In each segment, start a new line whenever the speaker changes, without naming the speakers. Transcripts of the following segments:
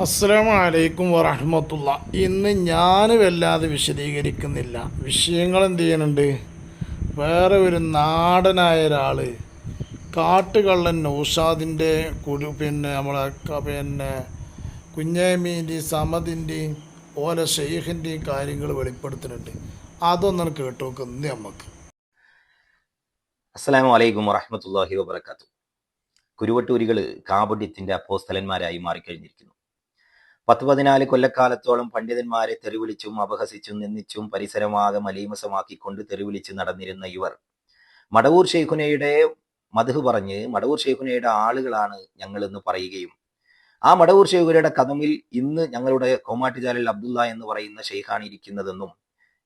അസ്സലാമു അലൈക്കും വറഹ്മത്തുള്ള. ഇന്ന് ഞാൻ വല്ലാതെ വിശദീകരിക്കുന്നില്ല. വിഷയങ്ങൾ എന്ത് ചെയ്യുന്നുണ്ട്, വേറെ ഒരു നാടനായ ഒരാൾ കാട്ടുകള്ളൻ നൗഷാദിൻ്റെ നമ്മളെ കുഞ്ഞേമീൻ്റെയും സമദിൻ്റെയും ഓല ഷെയ്ഖിൻ്റെയും കാര്യങ്ങൾ വെളിപ്പെടുത്തുന്നുണ്ട്. അതൊന്നും കേട്ടു നോക്കുന്നത് നമുക്ക്.
അസ്സലാമു അലൈക്കും വറഹ്മത്തുള്ളാഹി വബറകാതുഹു. കുരുവട്ടൂരികൾ കാപട്യത്തിന്റെ അപ്പോസ്തലന്മാരായി മാറിക്കഴിഞ്ഞിരിക്കുന്നു. 14 കൊല്ലക്കാലത്തോളം പണ്ഡിതന്മാരെ തെറിവിളിച്ചും അപഹസിച്ചും നിന്ദിച്ചും പരിസരമാകെ മലീമസമാക്കിക്കൊണ്ട് തെറിവിളിച്ച് നടന്നിരുന്ന ഇവർ മടവൂർ ഷെയ്ഖുനയുടെ മദ്ഹ് പറഞ്ഞ് മടവൂർ ഷെയ്ഖുനയുടെ ആളുകളാണ് ഞങ്ങളെന്ന് പറയുകയും ആ മടവൂർ ഷെയ്ഖുനയുടെ കദമിൽ ഇന്ന് ഞങ്ങളുടെ കോമാട്ടുചാലിൽ അബ്ദുള്ള എന്ന് പറയുന്ന ഷെയ്ഖാണ് ഇരിക്കുന്നതെന്നും,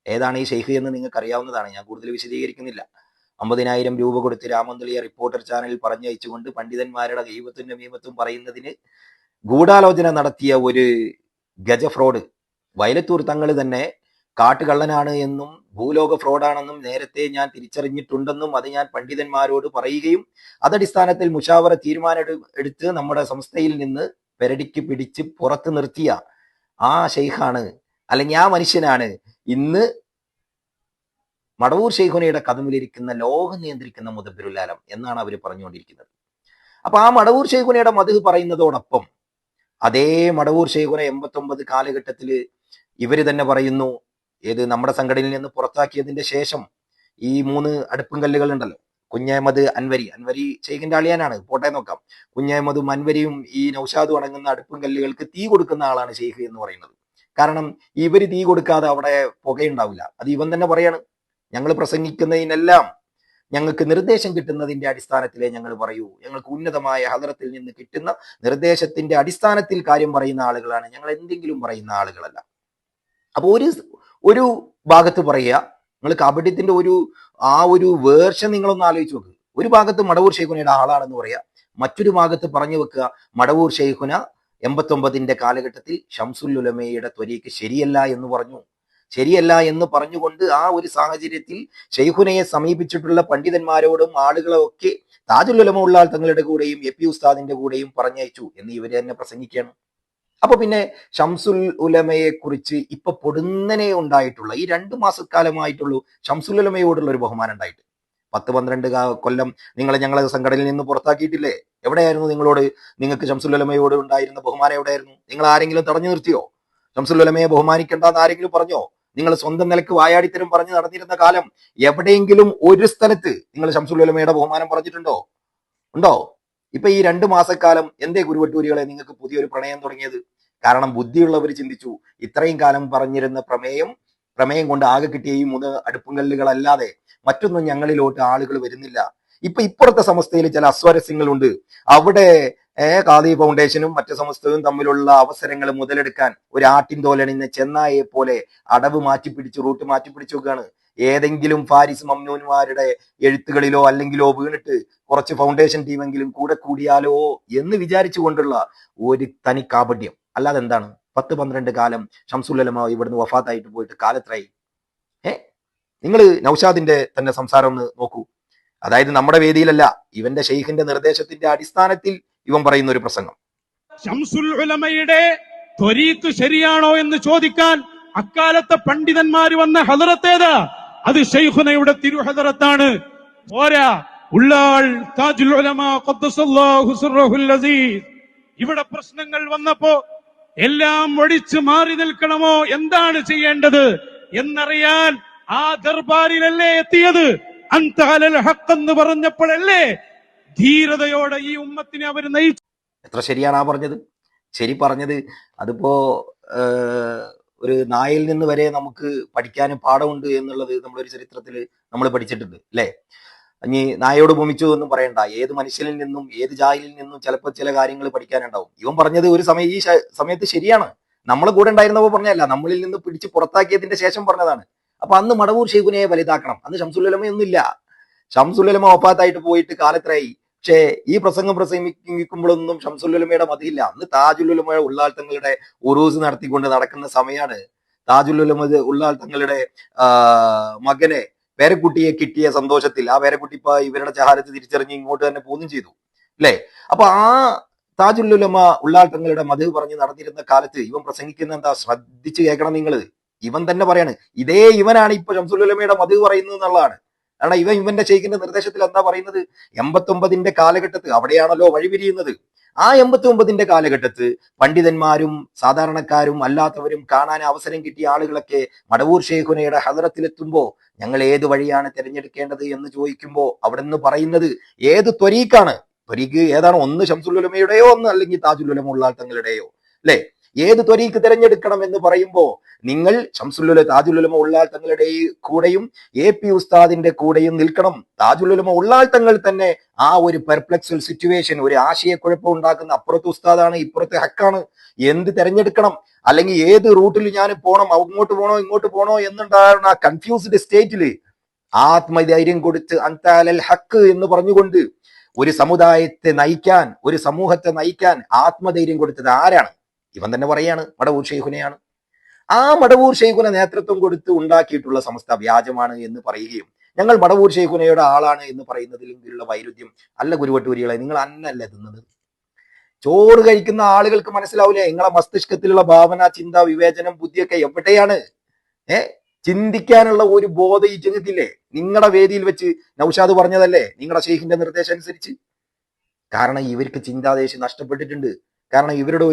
ഏതാണ് ഈ ഷെയ്ഖ് എന്ന് നിങ്ങൾക്ക് അറിയാവുന്നതാണ്, ഞാൻ കൂടുതൽ വിശദീകരിക്കുന്നില്ല. 50,000 രൂപ കൊടുത്ത് രാമന്തളിയ റിപ്പോർട്ടർ ചാനലിൽ പറഞ്ഞയച്ചുകൊണ്ട് പണ്ഡിതന്മാരുടെ ദൈവത്തും നമീമത്തും പറയുന്നതിന് ഗൂഢാലോചന നടത്തിയ ഒരു ഗജ ഫ്രോഡ് വയലത്തൂർ തങ്ങൾ തന്നെ കാട്ടുകള്ളനാണ് എന്നും ഭൂലോക ഫ്രോഡാണെന്നും നേരത്തെ ഞാൻ തിരിച്ചറിഞ്ഞിട്ടുണ്ടെന്നും അത് ഞാൻ പണ്ഡിതന്മാരോട് പറയുകയും അതടിസ്ഥാനത്തിൽ മുഷാവറ തീരുമാനം എടുത്ത് നമ്മുടെ സംസ്ഥയിൽ നിന്ന് പെരടിക്ക് പിടിച്ച് പുറത്ത് നിർത്തിയ ആ ഷെയ്ഖാണ്, അല്ലെങ്കിൽ ആ മനുഷ്യനാണ് ഇന്ന് മടവൂർ ഷെയ്ഖുനയുടെ കദമിലിരിക്കുന്ന ലോകം നിയന്ത്രിക്കുന്ന മുദബ്ബിറുൽ ആലം എന്നാണ് അവർ പറഞ്ഞുകൊണ്ടിരിക്കുന്നത്. അപ്പൊ ആ മടവൂർ ഷെയ്ഖുനയുടെ മദ്ഹ് പറയുന്നതോടൊപ്പം അതേ മടവൂർ ഷെയ്ഖുന 89 കാലഘട്ടത്തിൽ ഇവര് തന്നെ പറയുന്നു, ഏത് നമ്മുടെ സംഘടനയിൽ നിന്ന് പുറത്താക്കിയതിന്റെ ശേഷം ഈ 3 അടുപ്പും കല്ലുകൾ ഉണ്ടല്ലോ, കുഞ്ഞഹമ്മദ് അൻവരി ഷെയ്ഖിന്റെ അളിയാനാണ്, പോട്ടെ നോക്കാം. കുഞ്ഞഹമ്മദും അൻവരിയും ഈ നൗഷാദും അടങ്ങുന്ന അടുപ്പും കല്ലുകൾക്ക് തീ കൊടുക്കുന്ന ആളാണ് ഷെയ്ഖ് എന്ന് പറയുന്നത്. കാരണം ഇവര് തീ കൊടുക്കാതെ അവിടെ പുകയുണ്ടാവില്ല. അത് ഇവൻ തന്നെ പറയാണ്, ഞങ്ങൾ പ്രസംഗിക്കുന്നതിനെല്ലാം ഞങ്ങൾക്ക് നിർദ്ദേശം കിട്ടുന്നതിന്റെ അടിസ്ഥാനത്തിലേ ഞങ്ങൾ പറയൂ, ഞങ്ങൾക്ക് ഉന്നതമായ ഹദറത്തിൽ നിന്ന് കിട്ടുന്ന നിർദ്ദേശത്തിന്റെ അടിസ്ഥാനത്തിൽ കാര്യം പറയുന്ന ആളുകളാണ്, ഞങ്ങൾ എന്തെങ്കിലും പറയുന്ന ആളുകളല്ല. അപ്പൊ ഒരു ഭാഗത്ത് പറയുക, നിങ്ങൾ കബഡിത്തിന്റെ ഒരു വേർഷൻ നിങ്ങളൊന്ന് ആലോചിച്ച് നോക്ക്. ഒരു ഭാഗത്ത് മടവൂർ ഷെയ്ഖുനയുടെ ആളാണെന്ന് പറയാ, മറ്റൊരു ഭാഗത്ത് പറഞ്ഞു വെക്കുക മടവൂർ ഷെയ്ഖുന 89 കാലഘട്ടത്തിൽ ഷംസുൽ ഉലമയുടെ ത്വരീക്ക് ശരിയല്ല എന്ന് പറഞ്ഞു. ശരിയല്ല എന്ന് പറഞ്ഞുകൊണ്ട് ആ ഒരു സാഹചര്യത്തിൽ ഷെയ്ഖുനയെ സമീപിച്ചിട്ടുള്ള പണ്ഡിതന്മാരോടും ആളുകളൊക്കെ താജുൽ ഉലമ ഉള്ള തങ്ങളുടെ കൂടെയും എ പി ഉസ്താദിന്റെ കൂടെയും പറഞ്ഞയച്ചു എന്ന് ഇവര് തന്നെ പ്രസംഗിക്കുകയാണ്. അപ്പൊ പിന്നെ ഷംസുൽ ഉലമയെ കുറിച്ച് ഇപ്പൊ പൊടുന്നനെ ഉണ്ടായിട്ടുള്ള ഈ 2 മാസക്കാലമായിട്ടുള്ളൂ ഷംസുൽ ഉലമയോടുള്ള ഒരു ബഹുമാനം ഉണ്ടായിട്ട്. 10-12 കൊല്ലം നിങ്ങളെ ഞങ്ങളെ സംഘടനയിൽ നിന്ന് പുറത്താക്കിയിട്ടില്ലേ? എവിടെയായിരുന്നു നിങ്ങൾക്ക് ഷംസുൽ ഉലമയോട് ഉണ്ടായിരുന്ന ബഹുമാനം? എവിടെയായിരുന്നു? നിങ്ങൾ ആരെങ്കിലും തടഞ്ഞു നിർത്തിയോ? ഷംസുൽ ഉലമയെ ബഹുമാനിക്കേണ്ടെന്ന് ആരെങ്കിലും പറഞ്ഞോ? നിങ്ങൾ സ്വന്തം നിലക്ക് വായാടിത്തരം പറഞ്ഞു നടന്നിരുന്ന കാലം എവിടെയെങ്കിലും ഒരു സ്ഥലത്ത് നിങ്ങൾ ഷംസുൽ ഉലമയുടെ ബഹുമാനം പറഞ്ഞിട്ടുണ്ടോ? ഉണ്ടോ? ഇപ്പൊ ഈ 2 മാസക്കാലം എന്തേ കുരുവട്ടൂരികളെ നിങ്ങൾക്ക് പുതിയൊരു പ്രണയം തുടങ്ങിയത്? കാരണം ബുദ്ധിയുള്ളവർ ചിന്തിച്ചു, ഇത്രയും കാലം പറഞ്ഞിരുന്ന പ്രമേയം കൊണ്ട് ആകെ കിട്ടിയ ഈ 3 അടുപ്പുംകല്ലുകളല്ലാതെ മറ്റൊന്നും ഞങ്ങളിലോട്ട് ആളുകൾ വരുന്നില്ല. ഇപ്പുറത്തെ സമസ്തയിൽ ചില അസ്വാരസ്യങ്ങളുണ്ട്. അവിടെ ഖാദി ഫൗണ്ടേഷനും മറ്റു സമസ്തയും തമ്മിലുള്ള അവസരങ്ങൾ മുതലെടുക്കാൻ ഒരു ആട്ടിൻ തോലണിഞ്ഞ ചെന്നായെ പോലെ അടവ് മാറ്റിപ്പിടിച്ച് റൂട്ട് മാറ്റിപ്പിടിച്ചു നോക്കുകയാണ്. ഏതെങ്കിലും ഫാരിസ് മംനൂന്മാരുടെ എഴുത്തുകളിലോ അല്ലെങ്കിലോ വീണിട്ട് കുറച്ച് ഫൗണ്ടേഷൻ ടീമെങ്കിലും കൂടെ കൂടിയാലോ എന്ന് വിചാരിച്ചുകൊണ്ടുള്ള ഒരു തനി കാപട്യം. അല്ലാതെ എന്താണ്? 10-12 കാലം ഷംസുൽ ഉലമ ഇവിടുന്ന് വഫാത്തായിട്ട് പോയിട്ട് കാലത്രായി. നിങ്ങൾ നൗഷാദിന്റെ തന്നെ സംസാരം ഒന്ന് നോക്കൂ. അതായത് നമ്മുടെ വേദിയിലല്ല, ഇവന്റെ ഷെയ്ഖിന്റെ നിർദ്ദേശത്തിന്റെ അടിസ്ഥാനത്തിൽ ഇവൻ പറയുന്ന ഒരു പ്രസംഗം.
ഷംസുൽ ഉലമയുടെ ത്വരീഖ് ശരിയാണോ എന്ന് ചോദിക്കാൻ അക്കാലത്തെ പണ്ഡിതന്മാർ വന്ന ഹദറത്തേത് അത് ഷെയ്ഖുനയുടെ തിരുഹദറത്താണ്. പോരാ, ഉള്ളാൾ താജുൽ ഉലമ ഖദ്ദസല്ലാഹു സിർറഹുൽ അസീസ് ഇവിടെ പ്രശ്നങ്ങൾ വന്നപ്പോ എല്ലാം ഒഴിച്ചു മാറി നിൽക്കണമോ, എന്താണ് ചെയ്യേണ്ടത് എന്നറിയാൻ ആ ദർബാറിലല്ലേ എത്തിയത്? അൻതഅലൽ ഹഖ് എന്ന് പറഞ്ഞപ്പോഴല്ലേ ധീരതയോടെ ഈ ഉമ്മത്തിനെ അവർ നയിച്ചു.
എത്ര ശരിയാണ് ആ പറഞ്ഞത്? ശരി പറഞ്ഞത് അതിപ്പോ ഒരു നായയിൽ നിന്ന് വരെ നമുക്ക് പഠിക്കാനും പാഠമുണ്ട് എന്നുള്ളത് നമ്മളൊരു ചരിത്രത്തിൽ നമ്മൾ പഠിച്ചിട്ടുണ്ട് അല്ലേ? ഇനി നായയോട് ഭൂമിച്ചു എന്നും പറയണ്ട, ഏത് മനുഷ്യനിൽ നിന്നും ഏത് ജാഹിലിൽ നിന്നും ചിലപ്പോൾ ചില കാര്യങ്ങൾ പഠിക്കാനുണ്ടാവും. ഇവൻ പറഞ്ഞത് ഈ സമയത്ത് ശരിയാണ്. നമ്മളെ കൂടെ ഉണ്ടായിരുന്നപ്പോ പറഞ്ഞല്ല, നമ്മളിൽ നിന്ന് പിടിച്ച് പുറത്താക്കിയതിന്റെ ശേഷം പറഞ്ഞതാണ്. അപ്പൊ അന്ന് മടവൂർ ഷെയ്ഖുനയെ വലുതാക്കണം. അന്ന് ഷംസുൽ ഉലമയൊന്നുമില്ല. ഷംസുൽ ഉലമ വഫാത്തായിട്ട് പോയിട്ട് കാലത്രായി. പക്ഷേ ഈ പ്രസംഗം പ്രസംഗിക്കുമ്പോഴൊന്നും ഷംസുൽ ഉലമയുടെ മതിയില്ല. അന്ന് താജുൽ ഉലമ ഉള്ളാൾ തങ്ങളുടെ ഉറൂസ് നടത്തിക്കൊണ്ട് നടക്കുന്ന സമയമാണ്. താജുൽ ഉലമ ഉള്ളാൾ തങ്ങളുടെ മകനെ പേരക്കുട്ടിയെ കിട്ടിയ സന്തോഷത്തിൽ ആ പേരക്കുട്ടി ഇപ്പൊ ഇവരുടെ ചഹാരത്ത് തിരിച്ചറിഞ്ഞ് ഇങ്ങോട്ട് തന്നെ പോന്നും ചെയ്തു അല്ലേ? അപ്പൊ ആ താജുല്ലുലമ ഉള്ളാൾ തങ്ങളുടെ മധു പറഞ്ഞ് നടന്നിരുന്ന കാലത്ത് ഇവൻ പ്രസംഗിക്കുന്ന എന്താ ശ്രദ്ധിച്ചു കേൾക്കണം നിങ്ങൾ. ഇവൻ തന്നെ പറയാണ്, ഇതേ ഇവനാണ് ഇപ്പൊ ഷംസുലുലമയുടെ മധു പറയുന്നത് എന്നുള്ളതാണ്. കാരണം ഇവന്റെ ഷെയ്ഖിന്റെ നിർദ്ദേശത്തിൽ എന്താ പറയുന്നത്, 89 കാലഘട്ടത്ത് അവിടെയാണല്ലോ വഴിപിരിയുന്നത്. ആ 89 കാലഘട്ടത്ത് പണ്ഡിതന്മാരും സാധാരണക്കാരും അല്ലാത്തവരും കാണാൻ അവസരം കിട്ടിയ ആളുകളൊക്കെ മടവൂർ ഷെയ്ഖുനയുടെ ഹദറത്തിലെത്തുമ്പോ ഞങ്ങൾ ഏത് വഴിയാണ് തിരഞ്ഞെടുക്കേണ്ടത് എന്ന് ചോദിക്കുമ്പോ അവിടെ നിന്ന് പറയുന്നത് ഏത് ത്വരീഖാണ്. ത്വരീഖ് ഏതാണ്? ഒന്ന് ഷംസുലുലമയുടെയോ ഒന്ന് അല്ലെങ്കിൽ താജുലുലമ ഉള്ളാൾ തങ്ങളുടെയോ, അല്ലെ? ഏത് ത്വരീഖ് തിരഞ്ഞെടുക്കണം എന്ന് പറയുമ്പോ നിങ്ങൾ താജുലുലമ ഉള്ളാൾ തങ്ങളുടെ കൂടെയും AP ഉസ്താദിന്റെ കൂടെയും നിൽക്കണം. താജുലുലമ ഉള്ളാൾ തങ്ങൾ തന്നെ ആ ഒരു പെർപ്ലക്സൽ സിറ്റുവേഷൻ, ഒരു ആശയക്കുഴപ്പം ഉണ്ടാക്കുന്ന, അപ്പുറത്ത് ഉസ്താദാണ് ഇപ്പുറത്തെ ഹക്കാണ്, എന്ത് തിരഞ്ഞെടുക്കണം, അല്ലെങ്കിൽ ഏത് റൂട്ടിൽ ഞാൻ പോകണം, അങ്ങോട്ട് പോകണോ ഇങ്ങോട്ട് പോകണോ എന്നുണ്ടാകുന്ന ആ കൺഫ്യൂസ്ഡ് സ്റ്റേറ്റില് ആത്മധൈര്യം കൊടുത്ത് അൻതാലൽ ഹക്ക് എന്ന് പറഞ്ഞുകൊണ്ട് ഒരു സമുദായത്തെ നയിക്കാൻ, ഒരു സമൂഹത്തെ നയിക്കാൻ ആത്മധൈര്യം കൊടുത്തത് ആരാണ്? ഇവൻ തന്നെ പറയാണ്, മടവൂർ ഷെയ്ഖുനയാണ്. ആ മടവൂർ ഷെയ്ഖുന നേതൃത്വം കൊടുത്ത് ഉണ്ടാക്കിയിട്ടുള്ള സമസ്ത വ്യാജമാണ് എന്ന് പറയുകയും ഞങ്ങൾ മടവൂർ ഷെയ്ഖുനയുടെ ആളാണ് എന്ന് പറയുന്നതിലുള്ള വൈരുദ്ധ്യം അല്ല ഗുരുവട്ടൂരികളെ, നിങ്ങൾ അന്നല്ലേ തിന്നത്? ചോറ് കഴിക്കുന്ന ആളുകൾക്ക് മനസ്സിലാവില്ലേ നിങ്ങളെ മസ്തിഷ്കത്തിലുള്ള ഭാവന, ചിന്ത, വിവേചനം, ബുദ്ധിയൊക്കെ എവിടെയാണ്? ചിന്തിക്കാനുള്ള ഒരു ബോധം ഈ ചെങ്ങത്തില്ലേ? നിങ്ങളുടെ വേദിയിൽ വെച്ച് നൗഷാദ് പറഞ്ഞതല്ലേ നിങ്ങളുടെ ഷെയ്ഖിന്റെ നിർദ്ദേശം അനുസരിച്ച്. കാരണം ഇവർക്ക് ചിന്താദേശി നഷ്ടപ്പെട്ടിട്ടുണ്ട്. കാരണം ഇവരുടെ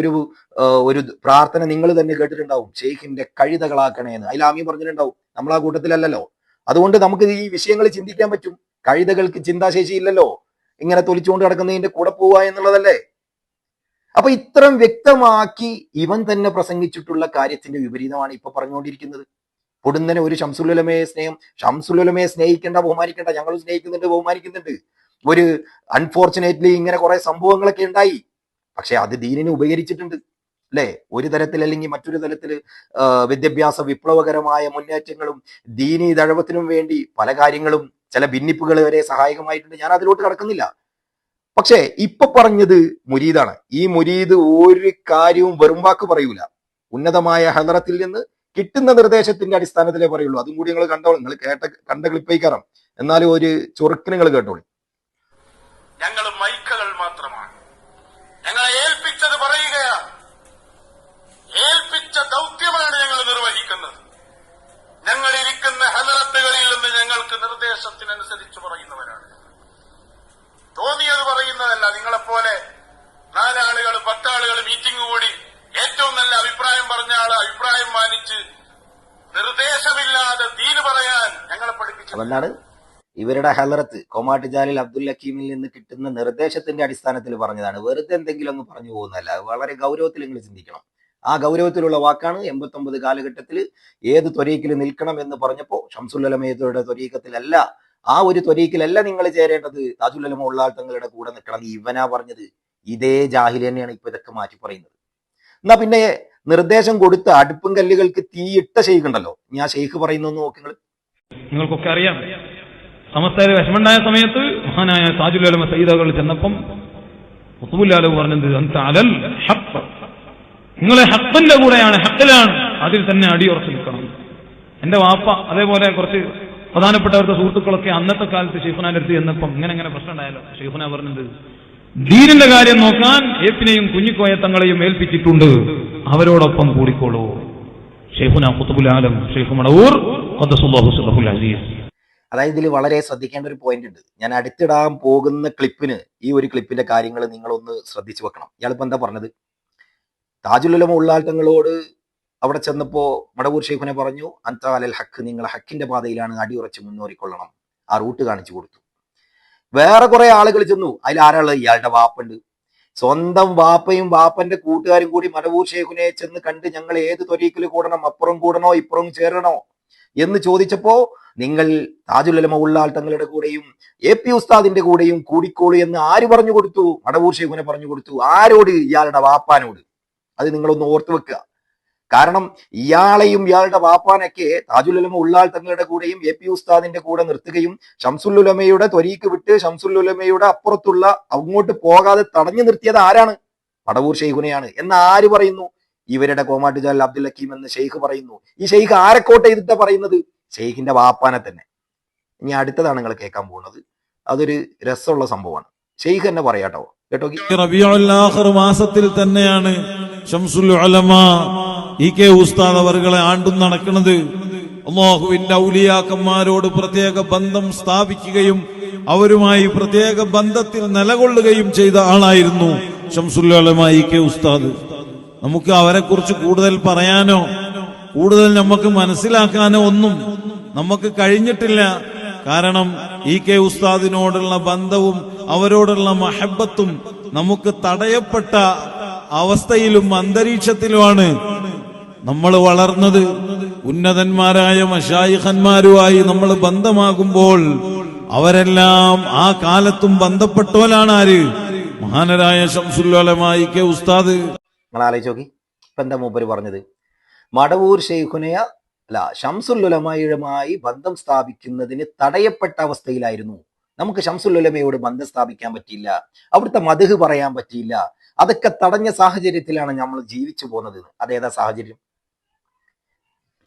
ഒരു പ്രാർത്ഥന നിങ്ങൾ തന്നെ കേട്ടിട്ടുണ്ടാവും, ഷെയ്ഖിന്റെ കഴുതകളാക്കണേന്ന്. അതിൽ ആമീൻ പറഞ്ഞിട്ടുണ്ടാവും, നമ്മൾ ആ കൂട്ടത്തിലല്ലല്ലോ. അതുകൊണ്ട് നമുക്ക് ഈ വിഷയങ്ങൾ ചിന്തിക്കാൻ പറ്റും. കഴുതകൾക്ക് ചിന്താശേഷി ഇല്ലല്ലോ, ഇങ്ങനെ തൊലിച്ചുകൊണ്ട് കിടക്കുന്നതിന്റെ കൂടെ പോവുക എന്നുള്ളതല്ലേ. അപ്പൊ ഇത്രയും വ്യക്തമാക്കി ഇവൻ തന്നെ പ്രസംഗിച്ചിട്ടുള്ള കാര്യത്തിന്റെ വിപരീതമാണ് ഇപ്പൊ പറഞ്ഞുകൊണ്ടിരിക്കുന്നത്. പൊടുന്നനെ ഒരു ഷംസുലുലമയെ സ്നേഹിക്കേണ്ട, ബഹുമാനിക്കേണ്ട, ഞങ്ങൾ സ്നേഹിക്കുന്നുണ്ട്, ബഹുമാനിക്കുന്നുണ്ട്. ഒരു അൺഫോർച്ചുനേറ്റ്ലി ഇങ്ങനെ കുറെ സംഭവങ്ങളൊക്കെ ഉണ്ടായി. പക്ഷെ അത് ദീനിന് ഉപകരിച്ചിട്ടുണ്ട്, അല്ലെ? ഒരു തരത്തിൽ അല്ലെങ്കിൽ മറ്റൊരു തരത്തിൽ വിദ്യാഭ്യാസ വിപ്ലവകരമായ മുന്നേറ്റങ്ങളും ദീനി ദഴവത്തിനും വേണ്ടി പല കാര്യങ്ങളും, ചില ഭിന്നിപ്പുകൾ വരെ സഹായകമായിട്ടുണ്ട്. ഞാൻ അതിലോട്ട് കടക്കുന്നില്ല. പക്ഷെ ഇപ്പൊ പറഞ്ഞത് മുരീദാണ്. ഈ മുരീദ് ഒരു കാര്യവും വെറും വാക്ക് പറയൂല. ഉന്നതമായ ഹദറത്തിൽ നിന്ന് കിട്ടുന്ന നിർദ്ദേശത്തിന്റെ അടിസ്ഥാനത്തിലേ പറയുള്ളൂ. അതും കൂടി നിങ്ങൾ കണ്ടോളൂ. നിങ്ങൾ കണ്ട ക്ലിപ്പയിക്കാറാം, എന്നാലും ഒരു ചൊറുക്ക് നിങ്ങൾ കേട്ടോളൂ.
ഞങ്ങൾ മൈക്കകൾ മാത്രമാണ്. ഞങ്ങളെ ഏൽപ്പിച്ചത് പറയുകയാണ്. ഏൽപ്പിച്ച ദൗത്യമാണ് ഞങ്ങൾ നിർവഹിക്കുന്നത്. ഞങ്ങൾ ഇരിക്കുന്ന ഹദറത്തുകളിൽ നിന്ന് ഞങ്ങൾക്ക് നിർദ്ദേശത്തിനനുസരിച്ച് പറയുന്നവരാണ്. തോന്നിയത് പറയുന്നതല്ല. നിങ്ങളെപ്പോലെ 4 ആളുകൾ 10 ആളുകൾ മീറ്റിംഗ് കൂടി ഏറ്റവും നല്ല അഭിപ്രായം പറഞ്ഞ ആള് അഭിപ്രായം മാനിച്ച് നിർദ്ദേശമില്ലാതെ ദീന് പറയാൻ ഞങ്ങളെ പഠിപ്പിച്ചു.
അതെന്താണ്? ഇവരുടെ ഹലറത്ത് കോമാട്ടുചാലിൽ അബ്ദുൽ ഹക്കീമിൽ നിന്ന് കിട്ടുന്ന നിർദ്ദേശത്തിന്റെ അടിസ്ഥാനത്തിൽ പറഞ്ഞതാണ്. വെറുതെ എന്തെങ്കിലും ഒന്ന് പറഞ്ഞു പോകുന്നതല്ല. വളരെ ഗൗരവത്തിൽ നിങ്ങൾ ചിന്തിക്കണം. ആ ഗൗരവത്തിലുള്ള വാക്കാണ് 89 കാലഘട്ടത്തിൽ ഏത് ത്വരീഖിൽ നിൽക്കണം എന്ന് പറഞ്ഞപ്പോ ഷംസുലുലമയുടെ ത്വരീഖത്തിലല്ല, ആ ഒരു ത്വരീഖിലല്ല നിങ്ങൾ ചേരേണ്ടത്, താജുലുലമ ഉള്ളാൾ തങ്ങളുടെ കൂടെ നിൽക്കണം. ഇവനാ പറഞ്ഞത്. ഇതേ ജാഹിൽ തന്നെയാണ് ഇപ്പൊ ഇതൊക്കെ മാറ്റി പറയുന്നത്. എന്നാ പിന്നെ നിർദ്ദേശം കൊടുത്ത അടുപ്പും കല്ലുകൾക്ക് തീയിട്ട ഷെയ്ഖ് ഉണ്ടല്ലോ, ഞാൻ ഷെയ്ഖ് പറയുന്നു നോക്കി.
നിങ്ങൾക്കൊക്കെ അറിയാം, സമസ്തയിൽ വിഷമുണ്ടായ സമയത്ത് മഹാനായ താജുലുലമ സയ്യിദുകൾ ചെന്നപ്പം ഖുതുബുല്ലാഹു പറഞ്ഞത് അൻത അലൽ ഹഖ്, നിങ്ങളെ ഹഖിന്റെ കൂടെയാണ്, ഹഖിലാണ്, അതിൽ തന്നെ അടിയുറച്ചു നിൽക്കണം. എന്റെ വാപ്പ അതേപോലെ കുറച്ച് പ്രധാനപ്പെട്ടവരുടെ സുഹൃത്തുക്കളൊക്കെ അന്നത്തെ കാലത്ത് ഷെയ്ഖുനാന്റെ അടുത്ത് ചെന്നപ്പം ഇങ്ങനെ പ്രശ്നം ഉണ്ടായല്ലോ. ഷെയ്ഖുന പറഞ്ഞത് ദീനിന്റെ കാര്യം നോക്കാൻ ഏപ്പിനെയും കുഞ്ഞിക്കോയ തങ്ങളെയും ഏൽപ്പിച്ചിട്ടുണ്ട്, അവരോടൊപ്പം കൂടിക്കോളൂ. ഷെയ്ഖുന ഖുതുബുൽ ആലം ഷെയ്ഖ് മടവൂർ ഖദ്ദസുല്ലാഹു സിർറഹുൽ അസീസ്.
അതായത് ഇതിൽ വളരെ ശ്രദ്ധിക്കേണ്ട ഒരു പോയിന്റ് ഉണ്ട്. ഞാൻ അടുത്തിടാൻ പോകുന്ന ക്ലിപ്പിന് ഈ ഒരു ക്ലിപ്പിന്റെ കാര്യങ്ങൾ നിങ്ങളൊന്ന് ശ്രദ്ധിച്ചു വെക്കണം. ഇയാളിപ്പോ എന്താ പറഞ്ഞത്? താജുലുലമ ഉള്ളാൾ തങ്ങളോട് അവിടെ ചെന്നപ്പോ മടവൂർ ഷെയ്ഖുനെ പറഞ്ഞു, അൻത അലൽ ഹക്ക്, നിങ്ങൾ ഹക്കിന്റെ പാതയിലാണ്, അടിയുറച്ച് മുന്നേറിക്കൊള്ളണം. ആ റൂട്ട് കാണിച്ചു കൊടുത്തു. വേറെ കുറെ ആളുകൾ ചെന്നു. അതിൽ ആരാളുള്ളത്? ഇയാളുടെ വാപ്പുണ്ട്. സ്വന്തം വാപ്പയും വാപ്പന്റെ കൂട്ടുകാരും കൂടി മടവൂർ ഷെയ്ഖുനെ ചെന്ന് കണ്ട് ഞങ്ങൾ ഏത് ത്വരീഖിൽ കൂടണം, അപ്പുറം കൂടണോ ഇപ്പുറം ചേരണോ എന്ന് ചോദിച്ചപ്പോ നിങ്ങൾ താജുലുലമ ഉള്ളാൾ തങ്ങളുടെ കൂടെയും AP ഉസ്താദിന്റെ കൂടെയും കൂടിക്കോളൂ എന്ന് ആര് പറഞ്ഞു കൊടുത്തു? മടവൂർ ഷെയ്ഖുനെ പറഞ്ഞു കൊടുത്തു. ആരോട്? ഇയാളുടെ വാപ്പാനോട്. അത് നിങ്ങളൊന്ന് ഓർത്തു വെക്കുക. കാരണം ഇയാളെയും ഇയാളുടെ വാപ്പാനൊക്കെ താജുലുലമ ഉള്ളാൾ തങ്ങളുടെ കൂടെയും AP ഉസ്താദിന്റെ കൂടെ നിർത്തുകയും ഷംസുലുലമയുടെ ത്വരീഖ് വിട്ട് ഷംസുലുലമയുടെ അപ്പുറത്തുള്ള അങ്ങോട്ട് പോകാതെ തടഞ്ഞു നിർത്തിയത് ആരാണ്? മടവൂർ ഷെയ്ഖുനെയാണ് എന്ന് ആര് പറയുന്നു? ഇവരുടെ കോമാട്ടുചാൽ അബ്ദുൽ ഹക്കീം എന്ന് ഷെയ്ഖ് പറയുന്നു. ഈ ഷെയ്ഖ് ആരെക്കോട്ടെ ചെയ്തിട്ടാ പറയുന്നത്? ഷെയ്ഖിന്റെ വാപ്പാനെ തന്നെ. ഇനി അടുത്തതാണ് നിങ്ങൾ കേൾക്കാൻ പോകുന്നത്. അതൊരു രസമുള്ള സംഭവമാണ്. ഷെയ്ഖ് തന്നെ പറയാട്ടോ കേട്ടോ.
റബീഉൽ ആഖിർ മാസത്തിൽ തന്നെയാണ് ശംസുൽ ഉലമാ ഇ.കെ. ഉസ്താദ് അവർകളെ ആണ്ടും നടക്കുന്നത്. അല്ലാഹുവിന്റെ ഔലിയാക്കന്മാരോട് പ്രത്യേക ബന്ധം സ്ഥാപിക്കുകയും അവരുമായി പ്രത്യേക ബന്ധത്തിൽ നിലകൊള്ളുകയും ചെയ്ത ആളായിരുന്നു ശംസുൽ ഉലമാ ഇ.കെ. ഉസ്താദ്. നമുക്ക് അവരെക്കുറിച്ച് കൂടുതൽ പറയാനോ കൂടുതൽ നമുക്ക് മനസ്സിലാക്കാനോ ഒന്നും നമുക്ക് കഴിഞ്ഞിട്ടില്ല. കാരണം ഇ.കെ. ഉസ്താദിനോടുള്ള ബന്ധവും അവരോടുള്ള മഹബത്തും നമുക്ക് തടയപ്പെട്ട അവസ്ഥയിലും അന്തരീക്ഷത്തിലുമാണ് നമ്മൾ വളർന്നത്. ഉന്നതന്മാരായ മശായിഖന്മാരുമായി നമ്മൾ ബന്ധമാകുമ്പോൾ അവരെല്ലാം ആ കാലത്തും ബന്ധപ്പെട്ടോലാണ് ആര്? മഹാനരായ ശംസുൽ ഉലമാ ഇ.കെ. ഉസ്താദ്.
നിങ്ങൾ ആലോചിച്ച് നോക്കി, ഇപ്പൊ എന്താ മൂപ്പര് പറഞ്ഞത്? മടവൂർ ഷെയ്ഖുനയ അല്ല ശംസുൽ ഉലമയുമായി ബന്ധം സ്ഥാപിക്കുന്നതിന് തടയപ്പെട്ട അവസ്ഥയിലായിരുന്നു. നമുക്ക് ശംസുൽ ഉലമയോട് ബന്ധം സ്ഥാപിക്കാൻ പറ്റിയില്ല, അവിടുത്തെ മദ്ഹ് പറയാൻ പറ്റിയില്ല. അതൊക്കെ തടഞ്ഞ സാഹചര്യത്തിലാണ് നമ്മൾ ജീവിച്ചു പോകുന്നത്. അതേതാ സാഹചര്യം?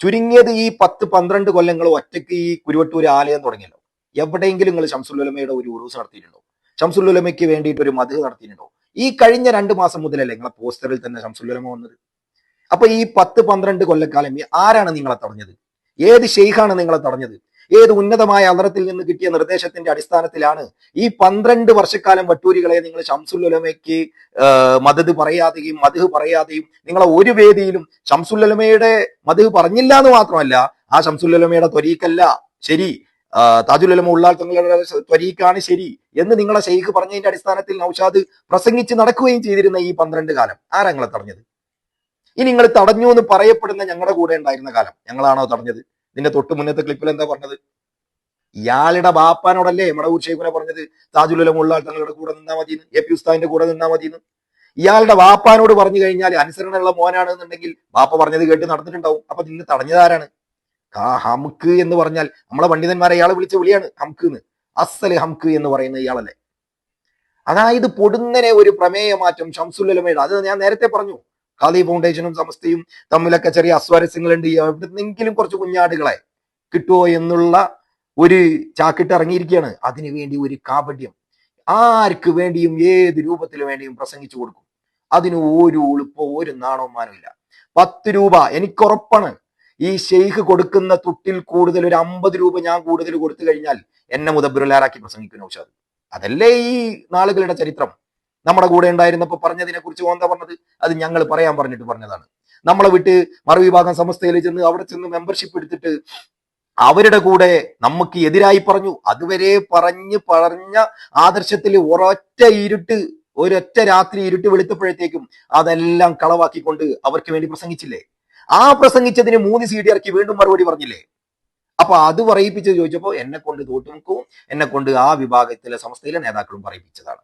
ചുരുങ്ങിയത് ഈ 10-12 കൊല്ലങ്ങൾ ഒറ്റയ്ക്ക് ഈ കുരുവട്ടൂർ ആലയം തുടങ്ങിയല്ലോ. എവിടെയെങ്കിലും നിങ്ങൾ ശംസുൽ ഉലമയുടെ ഒരു ഉറൂസ് നടത്തിയിട്ടുണ്ടോ? ശംസുൽ ഉലമയ്ക്ക് വേണ്ടിയിട്ട് ഒരു മദ്ഹ് നടത്തിയിട്ടുണ്ടോ? ഈ കഴിഞ്ഞ 2 മാസം മുതലല്ലേ നിങ്ങളെ പോസ്റ്ററിൽ തന്നെ ശംസുൽ ഉലമ വന്നത്. അപ്പൊ ഈ 10-12 കൊല്ലക്കാലം ആരാണ് നിങ്ങളെ തടഞ്ഞത്? ഏത് ഷെയ്ഖാണ് നിങ്ങളെ തടഞ്ഞത്? ഏത് ഉന്നതമായ അദറത്തിൽ നിന്ന് കിട്ടിയ നിർദ്ദേശത്തിന്റെ അടിസ്ഥാനത്തിലാണ് ഈ 12 വർഷക്കാലം വട്ടൂരികളെ നിങ്ങൾ ശംസുൽ ഉലമയ്ക്ക് മദദ് പറയാതെയും മദ്ഹ് പറയാതെയും നിങ്ങളെ ഒരു വേദിയിലും ശംസുൽ ഉലമയുടെ മദ്ഹ് പറഞ്ഞില്ല എന്ന് മാത്രമല്ല, ആ ശംസുൽ ഉലമയുടെ ത്വരീഖല്ല ശരി, താജുൽ ഉലമ ഉള്ളാൽ തങ്ങളുടെ ത്വരീഖാണ് ശരി എന്ന് നിങ്ങളെ ഷെയ്ഖ് പറഞ്ഞതിന്റെ അടിസ്ഥാനത്തിൽ നൗഷാദ് പ്രസംഗിച്ച് നടക്കുകയും ചെയ്തിരുന്ന ഈ 12 കാലം ആരാ നിങ്ങളെ തടഞ്ഞത്? ഇനി നിങ്ങൾ തടഞ്ഞു എന്ന് പറയപ്പെടുന്ന ഞങ്ങളുടെ കൂടെ ഉണ്ടായിരുന്ന കാലം ഞങ്ങളാണോ തടഞ്ഞത്? ഇതിന്റെ തൊട്ട് മുന്നത്തെ ക്ലിപ്പിൽ എന്താ പറഞ്ഞത്? ഇയാളുടെ ബാപ്പാനോടല്ലേ മടവൂർ ഷെയ്ഖുനെ പറഞ്ഞത് താജുൽ ഉലമ ഉള്ളാൽ തങ്ങളുടെ കൂടെ നിന്നാ മതിയെന്ന്, എ.പി. ഉസ്താദിന്റെ കൂടെ നിന്നാ മതിയെന്ന്. ഇയാളുടെ ബാപ്പാനോട് പറഞ്ഞു കഴിഞ്ഞാൽ അനുസരണയുള്ള മോനാണെന്നുണ്ടെങ്കിൽ ബാപ്പ പറഞ്ഞത് കേട്ട് നടന്നിട്ടുണ്ടാവും. അപ്പൊ നിന്നെ തടഞ്ഞതാരാണ്? ഹംക്ക് എന്ന് പറഞ്ഞാൽ നമ്മളെ പണ്ഡിതന്മാരെ ഇയാളെ വിളിച്ച വിളിയാണ് ഹംക്ക് എന്ന്. അസ്സല് ഹംക്ക് എന്ന് പറയുന്ന ഇയാളല്ലേ. അതായത് പൊടുന്നനെ ഒരു പ്രമേയ മാറ്റം ശംസുൽ ഉലമയുടെ. അത് ഞാൻ നേരത്തെ പറഞ്ഞു, ഖാദി ഫൗണ്ടേഷനും സമസ്തയും തമ്മിലൊക്കെ ചെറിയ അസ്വാരസ്യങ്ങളുണ്ട്. എവിടെന്നെങ്കിലും കുറച്ച് കുഞ്ഞാടുകളെ കിട്ടുമോ എന്നുള്ള ഒരു ചാക്കിട്ട് ഇറങ്ങിയിരിക്കുകയാണ്. അതിനുവേണ്ടി ഒരു കാപട്യം ആർക്ക് വേണ്ടിയും ഏത് രൂപത്തിൽ വേണ്ടിയും പ്രസംഗിച്ചു കൊടുക്കും. അതിന് ഒരു ഉളുപ്പോ ഒരു നാണവമാനവും ഇല്ല. 10 രൂപ എനിക്കുറപ്പാണ് ഈ ഷെയ്ഖ് കൊടുക്കുന്ന തുട്ടിൽ കൂടുതൽ ഒരു 50 രൂപ ഞാൻ കൂടുതൽ കൊടുത്തു കഴിഞ്ഞാൽ എന്നെ മുദബ്ബിറുലാറാക്കി പ്രസംഗിക്കും നൗഷാദ്. അതല്ലേ ഈ നാളുകളുടെ ചരിത്രം. നമ്മുടെ കൂടെ ഉണ്ടായിരുന്നപ്പോ പറഞ്ഞതിനെ കുറിച്ച് എന്താ പറഞ്ഞത്? അത് ഞങ്ങൾ പറയാൻ പറഞ്ഞിട്ട് പറഞ്ഞതാണ്. നമ്മളെ വിട്ട് മറുവിഭാഗം സമസ്തയിൽ ചെന്ന് അവിടെ ചെന്ന് മെമ്പർഷിപ്പ് എടുത്തിട്ട് അവരുടെ കൂടെ നമുക്ക് എതിരായി പറഞ്ഞു. അതുവരെ പറഞ്ഞ ആദർശത്തിൽ ഒരൊറ്റ രാത്രി ഇരുട്ട് വെളുത്തപ്പോഴത്തേക്കും അതെല്ലാം കളവാക്കിക്കൊണ്ട് അവർക്ക് വേണ്ടി പ്രസംഗിച്ചില്ലേ? ആ പ്രസംഗിച്ചതിന് 3 CD ഇറക്കി വീണ്ടും മറുപടി പറഞ്ഞില്ലേ? അപ്പൊ അത് പറയിപ്പിച്ച് ചോദിച്ചപ്പോ എന്നെ കൊണ്ട് തോട്ടുമുക്കും എന്നെ കൊണ്ട് ആ വിഭാഗത്തിലെ സമസ്തയിലെ നേതാക്കളും പറയിപ്പിച്ചതാണ്.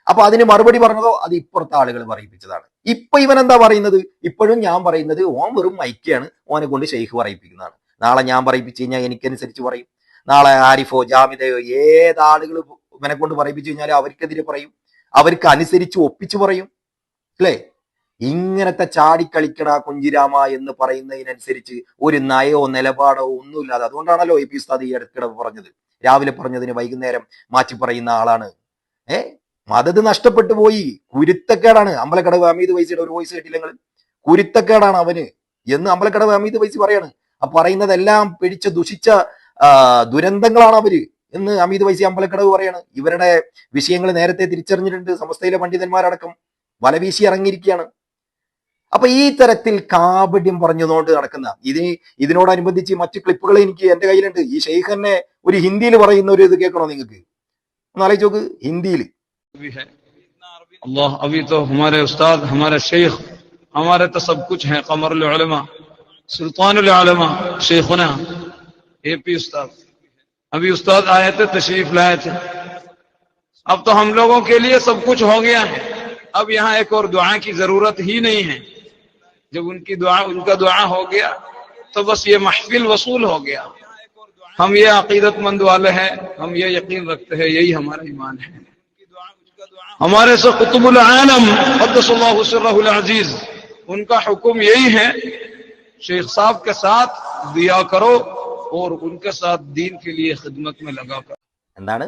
അപ്പൊ അതിന് മറുപടി പറഞ്ഞതോ അത് ഇപ്പുറത്തെ ആളുകൾ പറയിപ്പിച്ചതാണ്. ഇപ്പൊ ഇവൻ എന്താ പറയുന്നത്? ഇപ്പോഴും ഞാൻ പറയുന്നത് ഓൻ വെറും മൈക്കാണ്, ഓനെ കൊണ്ട് ഷെയ്ഖ് പറയിപ്പിക്കുന്നതാണ്. നാളെ ഞാൻ പറയിപ്പിച്ചു കഴിഞ്ഞാൽ എനിക്കനുസരിച്ച് പറയും. നാളെ ആരിഫോ ജാമിദയോ ഏതാളുകൾ ഇവനെ കൊണ്ട് പറയിപ്പിച്ചു കഴിഞ്ഞാൽ അവർക്കെതിരെ പറയും, അവർക്ക് അനുസരിച്ച് ഒപ്പിച്ചു പറയും. അല്ലേ? ഇങ്ങനത്തെ ചാടിക്കളിക്കട കുഞ്ചിരാമ എന്ന് പറയുന്നതിനനുസരിച്ച് ഒരു നയോ നിലപാടോ ഒന്നുമില്ലാതെ, അതുകൊണ്ടാണല്ലോ എ.പി. ഉസ്താദ് ഈ അടുത്തിടെ പറഞ്ഞത്, രാവിലെ പറഞ്ഞതിന് വൈകുന്നേരം മാറ്റി പറയുന്ന ആളാണ്. മദത് നഷ്ടപ്പെട്ടു പോയി, കുരുത്തക്കേടാണ്. അമ്പലക്കടവ് ഹമീദ് വൈസിയുടെ ഒരു വോയിസ് കേട്ടില്ല നിങ്ങൾ? കുരുത്തക്കേടാണ് അവന് എന്ന് അമ്പലക്കടവ് ഹമീദ് വൈസി പറയാണ്. ആ പറയുന്നതെല്ലാം പിടിച്ച ദുഷിച്ച ദുരന്തങ്ങളാണ് അവര് എന്ന് ഹമീദ് വൈസി അമ്പലക്കടവ് പറയാണ്. ഇവരുടെ വിഷയങ്ങൾ നേരത്തെ തിരിച്ചറിഞ്ഞിട്ടുണ്ട്. സമസ്തയിലെ പണ്ഡിതന്മാരടക്കം വലവീശി ഇറങ്ങിയിരിക്കുകയാണ്. അപ്പൊ ഈ തരത്തിൽ കാപട്യം പറഞ്ഞുകൊണ്ട് നടക്കുന്ന ഇതിനോടനുബന്ധിച്ച് മറ്റു ക്ലിപ്പുകൾ എനിക്ക് എന്റെ കയ്യിലുണ്ട്. ഈ ഷെയ്ഖ് തന്നെ ഒരു ഹിന്ദിയിൽ പറയുന്ന ഒരു ഇത് കേൾക്കണോ നിങ്ങൾക്ക്? ഒന്ന് ആലോചിച്ച് നോക്ക്. ഹിന്ദിയിൽ
अल्लाह अभी तो हमारे उस्ताद हमारे शेख हमारे तो सब कुछ है, कमरुल उलमा सुल्तानुल उलमा शेखुना ए.पी. उस्ताद. अभी उस्ताद आए थे, तशरीफ लाए थे. अब तो हम लोगों के लिए सब कुछ हो गया है. अब यहाँ एक और दुआ की जरूरत ही नहीं है. जब उनका दुआ हो गया तो बस ये महफिल वसूल हो गया. हम ये अकीदतमंद वाले हैं, हम ये यकीन रखते हैं, यही हमारा ईमान है. हमारे से कुतुबुल आलम क़द्दसल्लाहु सिर्रहुल अजीज उनका हुक्म यही है, शेख साहब के साथ दिया करो और उनके साथ दीन के लिए खिदमत में लगा करो.
എന്താണ്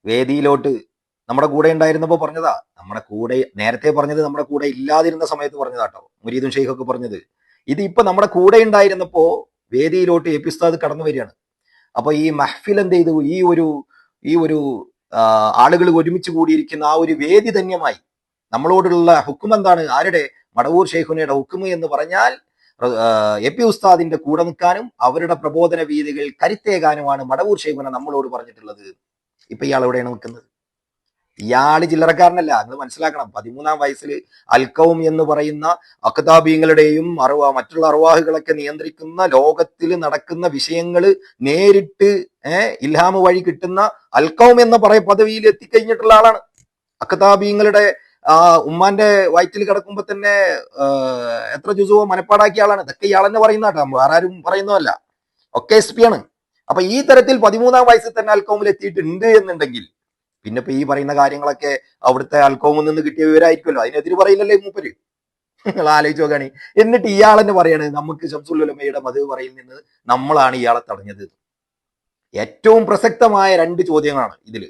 വേദിയിലോട്ട് നമ്മുടെ കൂടെ ഉണ്ടായിരുന്നപ്പോൾ പറഞ്ഞതാ. നമ്മുടെ കൂടെ നേരത്തെ പറഞ്ഞത് നമ്മുടെ കൂടെ ഇല്ലാതിരുന്ന സമയത്ത് പറഞ്ഞതാട്ടോ, മുരീദും ഷെയ്ഖൊക്കെ പറഞ്ഞത്. ഇത് ഇപ്പൊ നമ്മുടെ കൂടെ ഉണ്ടായിരുന്നപ്പോ വേദിയിലോട്ട് എ പി ഉസ്താദ് കടന്നു വരികയാണ്. അപ്പൊ ഈ മഹ്ഫിൽ എന്ത് ചെയ്തു, ഈ ഒരു ആളുകൾ ഒരുമിച്ച് കൂടിയിരിക്കുന്ന ആ ഒരു വേദി ധന്യമായി. നമ്മളോടുള്ള ഹുക്കും എന്താണ്? ആരുടെ? മടവൂർ ഷെയ്ഖുനയുടെ ഹുക്കും എന്ന് പറഞ്ഞാൽ എ പി ഉസ്താദിന്റെ കൂടെ നിൽക്കാനും അവരുടെ പ്രബോധന വീതികൾ കരുത്തേകാനുമാണ് മടവൂർ ഷെയ്ഖുന നമ്മളോട് പറഞ്ഞിട്ടുള്ളത്. ഇപ്പൊ ഇയാൾ എവിടെയാണ് നിൽക്കുന്നത്? ഇയാള് ചില്ലറക്കാരനല്ല, നിങ്ങൾ മനസ്സിലാക്കണം. 13-ാം വയസ്സിൽ അൽക്കൗം എന്ന് പറയുന്ന അക്താബീങ്ങളുടെയും മറ്റുള്ള അർവാഹുകളൊക്കെ നിയന്ത്രിക്കുന്ന ലോകത്തിൽ നടക്കുന്ന വിഷയങ്ങൾ നേരിട്ട് ഇൽഹാമ് വഴി കിട്ടുന്ന അൽക്കൗം എന്ന പദവിയിൽ എത്തിക്കഴിഞ്ഞിട്ടുള്ള ആളാണ്. അക്താബീങ്ങളുടെ ഉമ്മാന്റെ വയറ്റിൽ കിടക്കുമ്പോ തന്നെ എത്ര ജുസുവോ മനപ്പാടാക്കിയ ആളാണ്. ഇതൊക്കെ ഇയാൾ തന്നെ പറയുന്ന കേട്ടോ, വേറെ ആരും പറയുന്നതല്ല. ഒക്കെ SP ആണ്. അപ്പൊ ഈ തരത്തിൽ 13-ാം വയസ്സിൽ തന്നെ അൽക്കൗമിൽ എത്തിയിട്ടുണ്ട് എന്നുണ്ടെങ്കിൽ പിന്നെ ഇപ്പൊ ഈ പറയുന്ന കാര്യങ്ങളൊക്കെ അവിടുത്തെ അൽക്കൗമിൽ നിന്ന് കിട്ടിയ വിവരമായിരിക്കുമല്ലോ. അതിനെതിര് പറയില്ലല്ലേ മൂപ്പര്? നിങ്ങൾ ആലോചിച്ച് നോക്കുകയാണ്. എന്നിട്ട് ഇയാൾ തന്നെ പറയാണ് നമുക്ക് ശംസുൽ ഉലമയുടെ മദ്ഹബ് പറയിൽ നിന്ന് നമ്മളാണ് ഇയാളെ തടഞ്ഞത്. ഏറ്റവും പ്രസക്തമായ 2 ചോദ്യങ്ങളാണ് ഇതിൽ.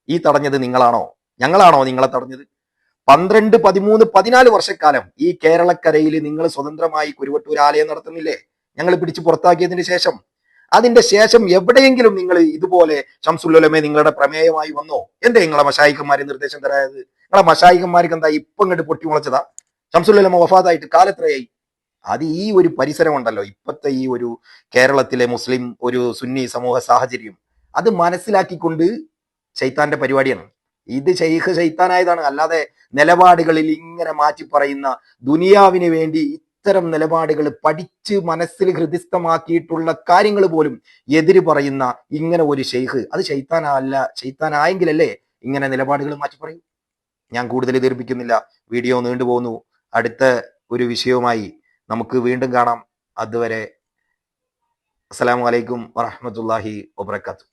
ഈ തടഞ്ഞത് നിങ്ങളാണോ ഞങ്ങളാണോ നിങ്ങളെ തടഞ്ഞത്? 12, 13, 14 വർഷക്കാലം ഈ കേരളക്കരയിൽ നിങ്ങൾ സ്വതന്ത്രമായി കുരുവട്ടൂർ ആലയം നടത്തുന്നില്ലേ? ഞങ്ങൾ പിടിച്ച് പുറത്താക്കിയതിന് ശേഷം, അതിന്റെ ശേഷം എവിടെയെങ്കിലും നിങ്ങൾ ഇതുപോലെ ശംസുൽ ഉലമ നിങ്ങളുടെ പ്രമേയമായി വന്നോ? എന്തേ നിങ്ങളെ മശായിഖന്മാര് നിർദ്ദേശം തരായത്? നിങ്ങളെ മശായിഖന്മാർക്ക് എന്താ ഇപ്പം ഇങ്ങോട്ട് പൊട്ടിമുളച്ചതാ? ശംസുൽ ഉലമ വഫാത്തായിട്ട് കാലത്രയായി. അത് ഈ ഒരു പരിസരം ഉണ്ടല്ലോ, ഇപ്പോഴത്തെ ഈ ഒരു കേരളത്തിലെ മുസ്ലിം ഒരു സുന്നി സമൂഹ സാഹചര്യം, അത് മനസ്സിലാക്കിക്കൊണ്ട് ശൈത്താന്റെ പരിപാടിയാണ് ഇത്. ഷെയ്ഖ് ശൈത്താനായതാണ്, അല്ലാതെ നിലപാടുകളിൽ ഇങ്ങനെ മാറ്റി പറയുന്ന, ദുനിയാവിന് വേണ്ടി ഇത്തരം നിലപാടുകൾ പഠിച്ച് മനസ്സിൽ ഹൃദിസ്ഥമാക്കിയിട്ടുള്ള കാര്യങ്ങൾ പോലും എതിര് പറയുന്ന ഇങ്ങനെ ഒരു ഷെയ്ഖ്, അത് ശൈത്താനായെങ്കിലല്ലേ ഇങ്ങനെ നിലപാടുകൾ മാറ്റി പറയും. ഞാൻ കൂടുതൽ ദീർഘിപ്പിക്കുന്നില്ല, വീഡിയോ നീണ്ടുപോകുന്നു. അടുത്ത ഒരു വിഷയവുമായി നമുക്ക് വീണ്ടും കാണാം. അതുവരെ അസ്സലാമു അലൈക്കും വറഹ്മത്തുള്ളാഹി വബറകാതുഹു.